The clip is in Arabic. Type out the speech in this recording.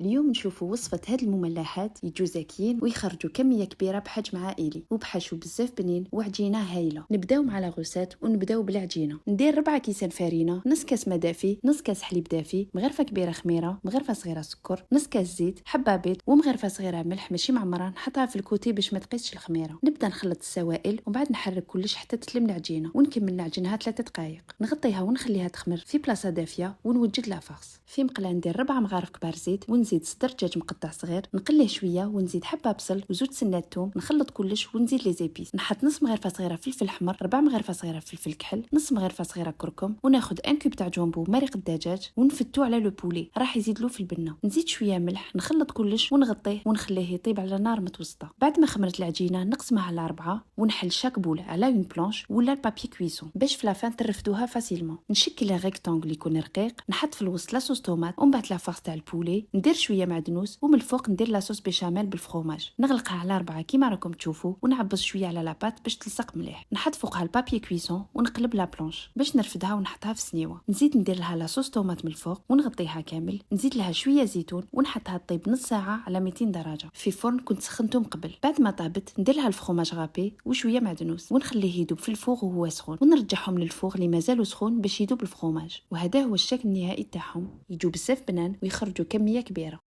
اليوم نشوفوا وصفة هاد المملحات يجوا زاكيين ويخرجوا كمية كبيرة بحجم عائلي وبحشو بزاف بنين وعجينة هايلة. نبداو مع لاغوسات ونبداو بالعجينة. ندير 4 كيسان فرينة، نص كاس ماء دافي، نص كاس حليب دافي، مغرفة كبيرة خميرة، مغرفة صغيرة سكر، نص كاس زيت، حبة بيض ومغرفة صغيرة ملح ماشي معمرة نحطها في الكوتي باش ما تقيسش الخميرة. نبدا نخلط السوائل ومن بعد نحرك كلش حتى تتلم العجينة ونكمل نعجنها 3 دقائق. نغطيها ونخليها تخمر في بلاصة دافية ونوجد لافاغس. في مقله ندير 4 مغارف كبار زيت ونزيد صدر دجاج مقطع صغير، نقليه شويه ونزيد حبه بصل وزوج سنات ثوم، نخلط كلش ونزيد لي زيبيس. نحط نص مغرفه صغيره فلفل احمر، 4 مغارف صغيره فلفل كحل، نص مغرفه صغيره كركم، وناخذ ان كوب تاع جامبو مريق الدجاج ونفتو على لو بولي راح يزيد له في البنه. نزيد شويه ملح، نخلط كلش ونغطيه ونخليه يطيب على نار متوسطه. بعد ما خمرت العجينه نقسمها على 4 ونحل شاك بول على اون بلانش ولا البابي كويسون باش في لافان ترفدوها فاسيلمون. نشكل ريكتانغل يكون رقيق، نحط في الوسط لاصوص طوماط ومن بعد لافاغ تاع البولي، ندير شويه معدنوس ومن الفوق ندير لاصوص بيشاميل بالفرomاج. نغلقها على 4 كيما راكم تشوفوا ونعبز شويه على لاباط باش تلصق مليح. نحط فوقها البابي كويسون ونقلب لا بلانش باش نرفدها ونحطها في سنيوه. نزيد ندير لها لاصوص طوماط من الفوق ونغطيها كامل، نزيد لها شويه زيتون ونحطها تطيب نص ساعه على 200 درجه في فرن كنت سخنته من قبل. بعد ما طابت ندير لها الفرomاج غابي وشويه معدنوس ونخليه يذوب في الفوغ وهو سخون، ونرجعهم للفوغ اللي مازالوا سخون باش يذوب الفرomاج. وهذا هو الشكل النهائي تاعهم، يجوا بزاف بنان ويخرجوا كميه كبيره.